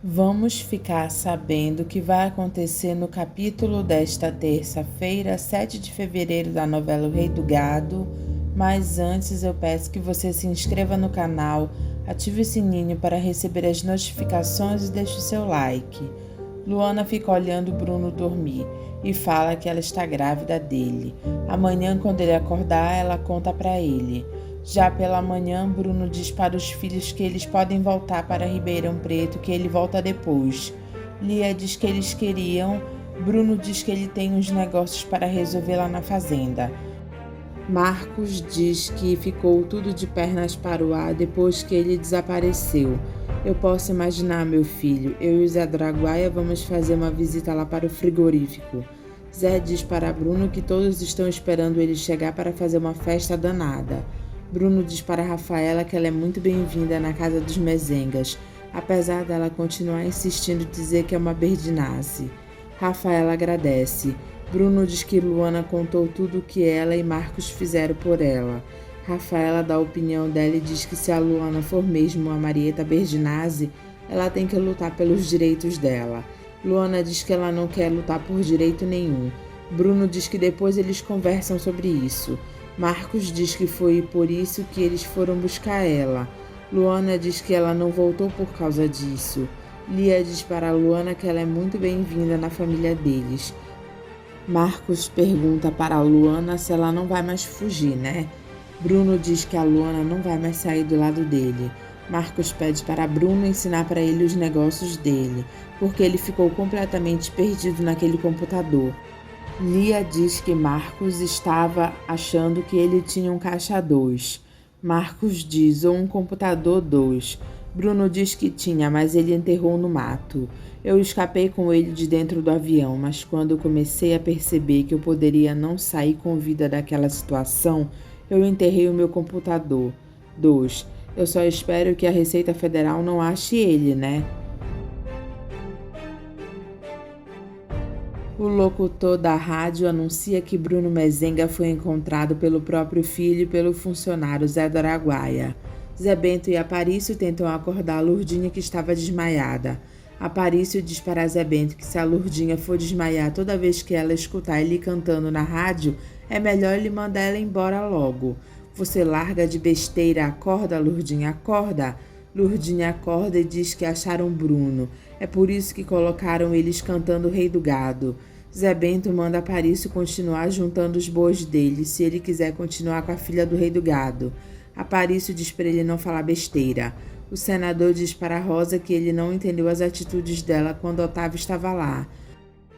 Vamos ficar sabendo o que vai acontecer no capítulo desta terça-feira, 7 de fevereiro, da novela O Rei do Gado. Mas antes eu peço que você se inscreva no canal, ative o sininho para receber as notificações e deixe o seu like. Luana fica olhando Bruno dormir e fala que ela está grávida dele. Amanhã, quando ele acordar, ela conta para ele. Já pela manhã, Bruno diz para os filhos que eles podem voltar para Ribeirão Preto, que ele volta depois. Lia diz que eles queriam. Bruno diz que ele tem uns negócios para resolver lá na fazenda. Marcos diz que ficou tudo de pernas para o ar depois que ele desapareceu. Eu posso imaginar, meu filho, eu e o Zé do Araguaia vamos fazer uma visita lá para o frigorífico. Zé diz para Bruno que todos estão esperando ele chegar para fazer uma festa danada. Bruno diz para Rafaela que ela é muito bem-vinda na casa dos Mezengas, apesar dela continuar insistindo em dizer que é uma Berdinazzi. Rafaela agradece. Bruno diz que Luana contou tudo o que ela e Marcos fizeram por ela. Rafaela dá a opinião dela e diz que se a Luana for mesmo a Marieta Berdinazzi, ela tem que lutar pelos direitos dela. Luana diz que ela não quer lutar por direito nenhum. Bruno diz que depois eles conversam sobre isso. Marcos diz que foi por isso que eles foram buscar ela. Luana diz que ela não voltou por causa disso. Lia diz para Luana que ela é muito bem-vinda na família deles. Marcos pergunta para a Luana se ela não vai mais fugir, né? Bruno diz que a Luana não vai mais sair do lado dele. Marcos pede para Bruno ensinar para ele os negócios dele, porque ele ficou completamente perdido naquele computador. Lia diz que Marcos estava achando que ele tinha um caixa 2. Marcos diz, ou um computador 2. Bruno diz que tinha, mas ele enterrou no mato. Eu escapei com ele de dentro do avião, mas quando comecei a perceber que eu poderia não sair com vida daquela situação, eu enterrei o meu computador 2. Eu só espero que a Receita Federal não ache ele, né? O locutor da rádio anuncia que Bruno Mezenga foi encontrado pelo próprio filho e pelo funcionário Zé do Araguaia. Zé Bento e Aparício tentam acordar a Lurdinha, que estava desmaiada. Aparício diz para Zé Bento que se a Lurdinha for desmaiar toda vez que ela escutar ele cantando na rádio, é melhor ele mandar ela embora logo. Você larga de besteira, acorda, Lurdinha, acorda. Lurdinha acorda e diz que acharam Bruno. É por isso que colocaram eles cantando o Rei do Gado. Zé Bento manda Aparício continuar juntando os bois dele, se ele quiser continuar com a filha do Rei do Gado. Aparício diz para ele não falar besteira. O senador diz para Rosa que ele não entendeu as atitudes dela quando Otávio estava lá.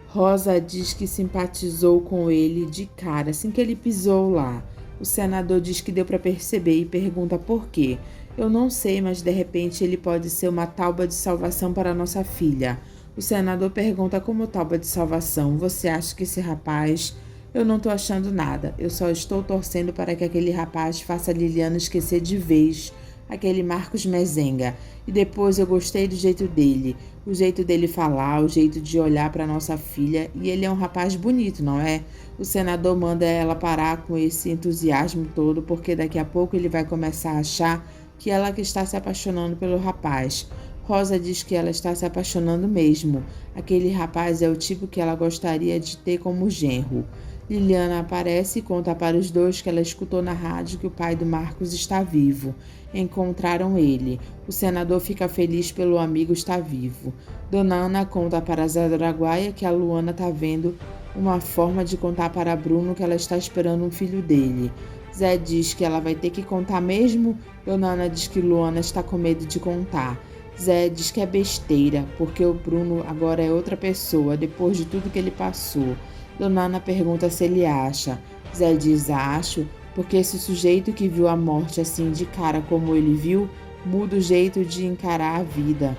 Rosa diz que simpatizou com ele de cara assim que ele pisou lá. O senador diz que deu para perceber e pergunta por quê. Eu não sei, mas de repente ele pode ser uma tábua de salvação para nossa filha. O senador pergunta como tábua de salvação. Você acha que esse rapaz... Eu não estou achando nada. Eu só estou torcendo para que aquele rapaz faça a Liliana esquecer de vez aquele Marcos Mezenga. E depois eu gostei do jeito dele. O jeito dele falar, o jeito de olhar para nossa filha. E ele é um rapaz bonito, não é? O senador manda ela parar com esse entusiasmo todo, porque daqui a pouco ele vai começar a achar que ela que está se apaixonando pelo rapaz. Rosa diz que ela está se apaixonando mesmo. Aquele rapaz é o tipo que ela gostaria de ter como genro. Liliana aparece e conta para os dois que ela escutou na rádio que o pai do Marcos está vivo. Encontraram ele. O senador fica feliz pelo amigo estar vivo. Dona Ana conta para Zé do Araguaia que a Luana está vendo uma forma de contar para Bruno que ela está esperando um filho dele. Zé diz que ela vai ter que contar mesmo. Dona Ana diz que Luana está com medo de contar. Zé diz que é besteira, porque o Bruno agora é outra pessoa, depois de tudo que ele passou. Dona Ana pergunta se ele acha. Zé diz, acho, porque esse sujeito que viu a morte assim de cara como ele viu, muda o jeito de encarar a vida.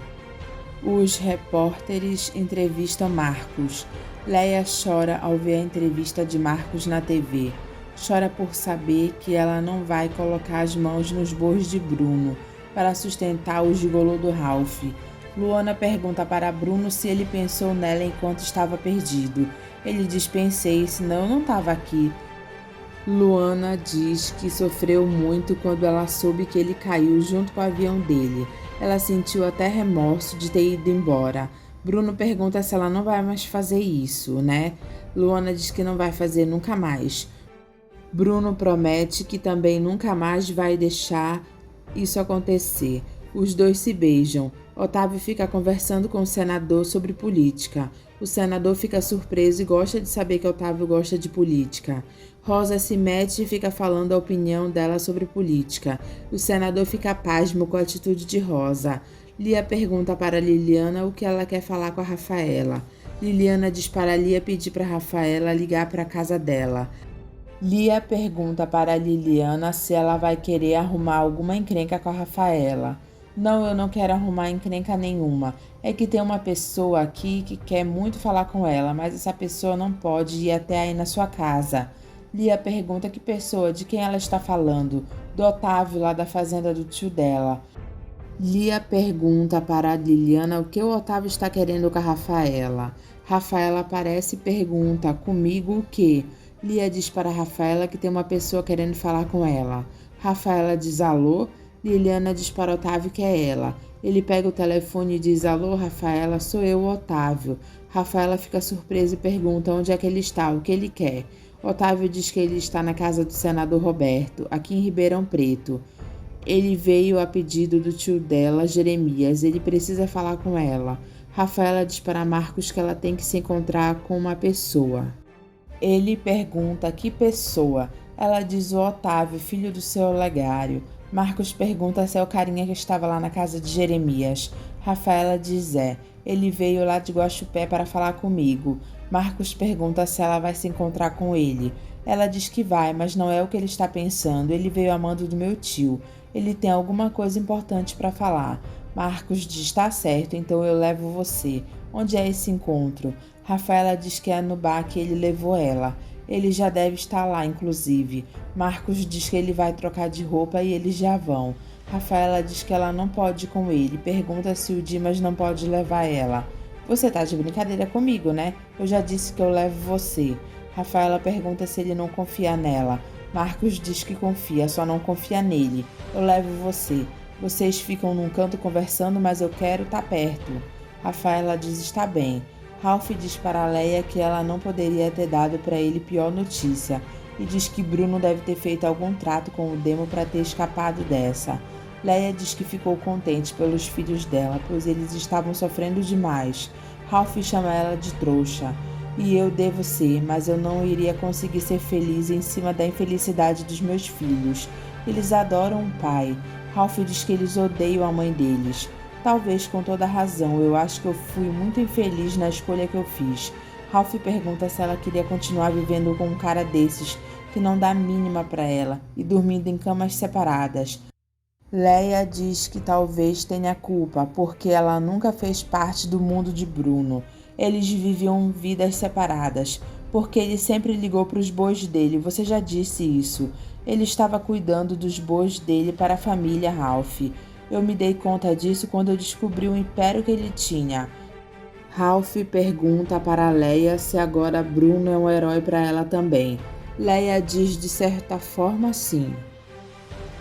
Os repórteres entrevistam Marcos. Leia chora ao ver a entrevista de Marcos na TV. Chora por saber que ela não vai colocar as mãos nos bois de Bruno para sustentar o gigolô do Ralph. Luana pergunta para Bruno se ele pensou nela enquanto estava perdido. Ele diz, pensei, senão eu não estava aqui. Luana diz que sofreu muito quando ela soube que ele caiu junto com o avião dele. Ela sentiu até remorso de ter ido embora. Bruno pergunta se ela não vai mais fazer isso, né? Luana diz que não vai fazer nunca mais. Bruno promete que também nunca mais vai deixar isso acontecer. Os dois se beijam. Otávio fica conversando com o senador sobre política. O senador fica surpreso e gosta de saber que Otávio gosta de política. Rosa se mete e fica falando a opinião dela sobre política. O senador fica pasmo com a atitude de Rosa. Lia pergunta para Liliana o que ela quer falar com a Rafaela. Liliana diz para Lia pedir para Rafaela ligar para a casa dela. Lia pergunta para Liliana se ela vai querer arrumar alguma encrenca com a Rafaela. Não, eu não quero arrumar encrenca nenhuma. É que tem uma pessoa aqui que quer muito falar com ela, mas essa pessoa não pode ir até aí na sua casa. Lia pergunta que pessoa, de quem ela está falando. Do Otávio, lá da fazenda do tio dela. Lia pergunta para Liliana o que o Otávio está querendo com a Rafaela. Rafaela aparece e pergunta, comigo o quê? Lia diz para Rafaela que tem uma pessoa querendo falar com ela. Rafaela diz alô. Liliana diz para Otávio que é ela. Ele pega o telefone e diz alô, Rafaela, sou eu, Otávio. Rafaela fica surpresa e pergunta onde é que ele está, o que ele quer. Otávio diz que ele está na casa do senador Roberto, aqui em Ribeirão Preto. Ele veio a pedido do tio dela, Jeremias. Ele precisa falar com ela. Rafaela diz para Marcos que ela tem que se encontrar com uma pessoa. Ele pergunta que pessoa. Ela diz o Otávio, filho do seu Olegário. Marcos pergunta se é o carinha que estava lá na casa de Jeremias. Rafaela diz ele veio lá de Guaxupé para falar comigo. Marcos pergunta se ela vai se encontrar com ele. Ela diz que vai, mas não é o que ele está pensando. Ele veio a mando do meu tio. Ele tem alguma coisa importante para falar. Marcos diz, tá certo, então eu levo você. Onde é esse encontro? Rafaela diz que é no bar que ele levou ela. Ele já deve estar lá, inclusive. Marcos diz que ele vai trocar de roupa e eles já vão. Rafaela diz que ela não pode ir com ele. Pergunta se o Dimas não pode levar ela. Você tá de brincadeira comigo, né? Eu já disse que eu levo você. Rafaela pergunta se ele não confia nela. Marcos diz que confia, só não confia nele. Eu levo você. Vocês ficam num canto conversando, mas eu quero estar perto. Rafaela diz está bem. Ralph diz para Leia que ela não poderia ter dado para ele pior notícia e diz que Bruno deve ter feito algum trato com o Demo para ter escapado dessa. Leia diz que ficou contente pelos filhos dela, pois eles estavam sofrendo demais. Ralph chama ela de trouxa. E eu devo ser, mas eu não iria conseguir ser feliz em cima da infelicidade dos meus filhos. Eles adoram o pai. Ralph diz que eles odeiam a mãe deles. Talvez com toda razão, eu acho que eu fui muito infeliz na escolha que eu fiz. Ralph pergunta se ela queria continuar vivendo com um cara desses, que não dá a mínima para ela, e dormindo em camas separadas. Leia diz que talvez tenha culpa, porque ela nunca fez parte do mundo de Bruno. Eles viviam vidas separadas, porque ele sempre ligou para os bois dele, você já disse isso. Ele estava cuidando dos bois dele para a família Ralph. Eu me dei conta disso quando eu descobri o império que ele tinha. Ralph pergunta para Leia se agora Bruno é um herói para ela também. Leia diz de certa forma sim.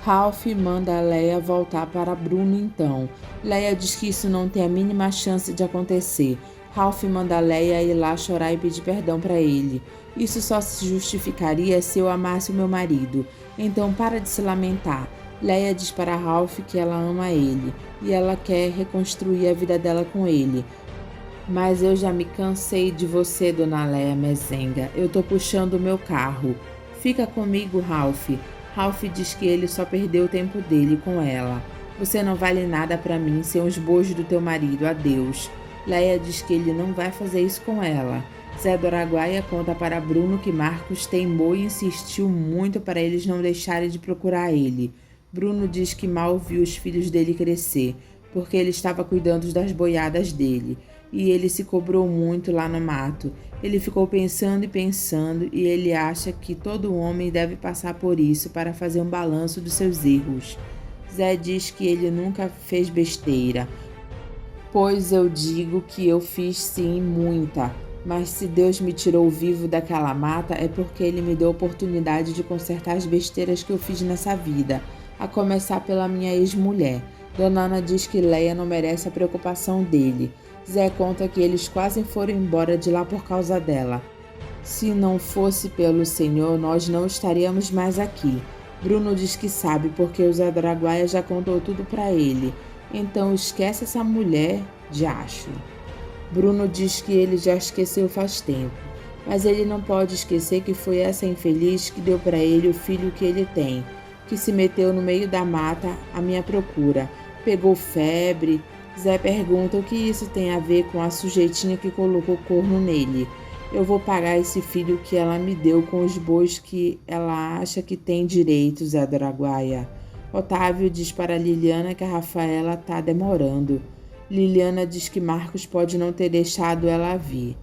Ralph manda a Leia voltar para Bruno então. Leia diz que isso não tem a mínima chance de acontecer. Ralph manda a Leia ir lá chorar e pedir perdão para ele. Isso só se justificaria se eu amasse o meu marido. Então para de se lamentar. Leia diz para Ralph que ela ama ele e ela quer reconstruir a vida dela com ele. Mas eu já me cansei de você, dona Leia Mezenga. Eu tô puxando o meu carro. Fica comigo, Ralph. Ralph diz que ele só perdeu o tempo dele com ela. Você não vale nada para mim sem os bois do teu marido. Adeus. Leia diz que ele não vai fazer isso com ela. Zé do Araguaia conta para Bruno que Marcos teimou e insistiu muito para eles não deixarem de procurar ele. Bruno diz que mal viu os filhos dele crescer, porque ele estava cuidando das boiadas dele, e ele se cobrou muito lá no mato. Ele ficou pensando e pensando, e ele acha que todo homem deve passar por isso para fazer um balanço dos seus erros. Zé diz que ele nunca fez besteira, pois eu digo que eu fiz sim muita, mas se Deus me tirou vivo daquela mata é porque ele me deu a oportunidade de consertar as besteiras que eu fiz nessa vida. A começar pela minha ex-mulher. Dona Ana diz que Leia não merece a preocupação dele. Zé conta que eles quase foram embora de lá por causa dela. Se não fosse pelo Senhor, nós não estaríamos mais aqui. Bruno diz que sabe porque o Zé do Araguaia já contou tudo pra ele. Então esquece essa mulher de acho. Bruno diz que ele já esqueceu faz tempo. Mas ele não pode esquecer que foi essa infeliz que deu pra ele o filho que ele tem, que se meteu no meio da mata à minha procura. Pegou febre. Zé pergunta o que isso tem a ver com a sujeitinha que colocou corno nele. Eu vou pagar esse filho que ela me deu com os bois que ela acha que tem direito, Zé do Araguaia. Otávio diz para Liliana que a Rafaela tá demorando. Liliana diz que Marcos pode não ter deixado ela vir.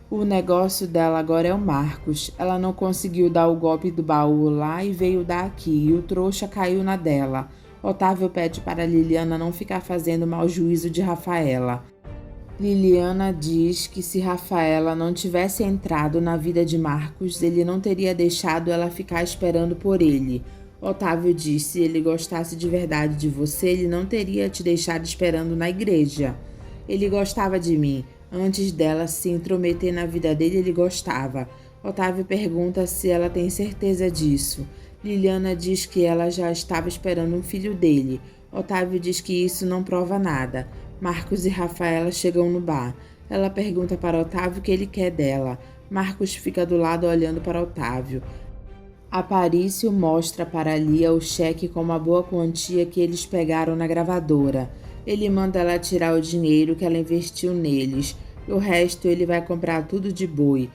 O negócio dela agora é o Marcos. Ela não conseguiu dar o golpe do baú lá e veio dar aqui, e o trouxa caiu na dela. Otávio pede para Liliana não ficar fazendo mau juízo de Rafaela. Liliana diz que se Rafaela não tivesse entrado na vida de Marcos, ele não teria deixado ela ficar esperando por ele. Otávio diz que se ele gostasse de verdade de você, ele não teria te deixado esperando na igreja. Ele gostava de mim. Antes dela se intrometer na vida dele, ele gostava. Otávio pergunta se ela tem certeza disso. Liliana diz que ela já estava esperando um filho dele. Otávio diz que isso não prova nada. Marcos e Rafaela chegam no bar. Ela pergunta para Otávio o que ele quer dela. Marcos fica do lado olhando para Otávio. Aparício mostra para Lia o cheque com uma boa quantia que eles pegaram na gravadora. Ele manda ela tirar o dinheiro que ela investiu neles. O resto ele vai comprar tudo de boi.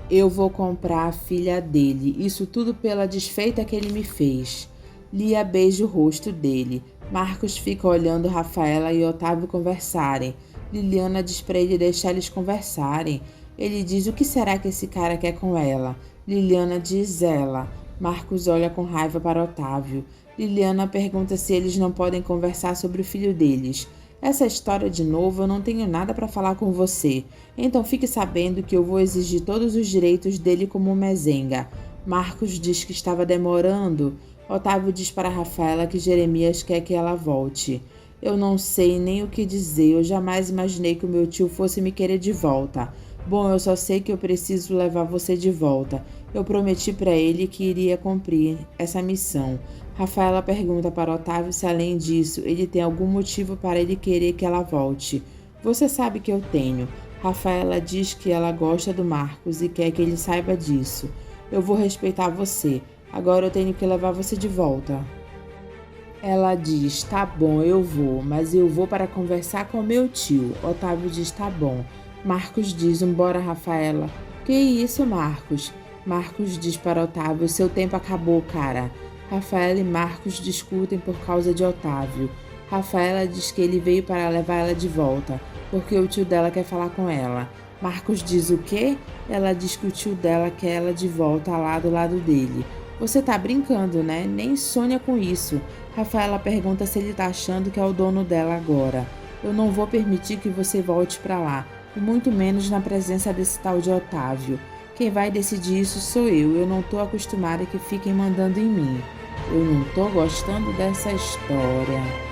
Eu vou comprar a filha dele. Isso tudo pela desfeita que ele me fez. Lia beija o rosto dele. Marcos fica olhando Rafaela e Otávio conversarem. Liliana diz para ele deixar eles conversarem. Ele diz o que será que esse cara quer com ela. Liliana diz ela. Marcos olha com raiva para Otávio. Liliana pergunta se eles não podem conversar sobre o filho deles. Essa história de novo, eu não tenho nada para falar com você. Então fique sabendo que eu vou exigir todos os direitos dele como mezenga. Marcos diz que estava demorando. Otávio diz para Rafaela que Jeremias quer que ela volte. Eu não sei nem o que dizer. Eu jamais imaginei que o meu tio fosse me querer de volta. Bom, eu só sei que eu preciso levar você de volta. Eu prometi para ele que iria cumprir essa missão. Rafaela pergunta para Otávio se, além disso, ele tem algum motivo para ele querer que ela volte. Você sabe que eu tenho. Rafaela diz que ela gosta do Marcos e quer que ele saiba disso. Eu vou respeitar você. Agora eu tenho que levar você de volta. Ela diz, tá bom, eu vou, mas eu vou para conversar com meu tio. Otávio diz, tá bom. Marcos diz, embora, Rafaela. Que isso, Marcos? Marcos diz para Otávio, seu tempo acabou, cara. Rafaela e Marcos discutem por causa de Otávio. Rafaela diz que ele veio para levar ela de volta, porque o tio dela quer falar com ela. Marcos diz o quê? Ela diz que o tio dela quer ela de volta lá do lado dele. Você tá brincando, né? Nem sonha com isso. Rafaela pergunta se ele tá achando que é o dono dela agora. Eu não vou permitir que você volte para lá, e muito menos na presença desse tal de Otávio. Quem vai decidir isso sou eu não tô acostumada que fiquem mandando em mim. Eu não tô gostando dessa história.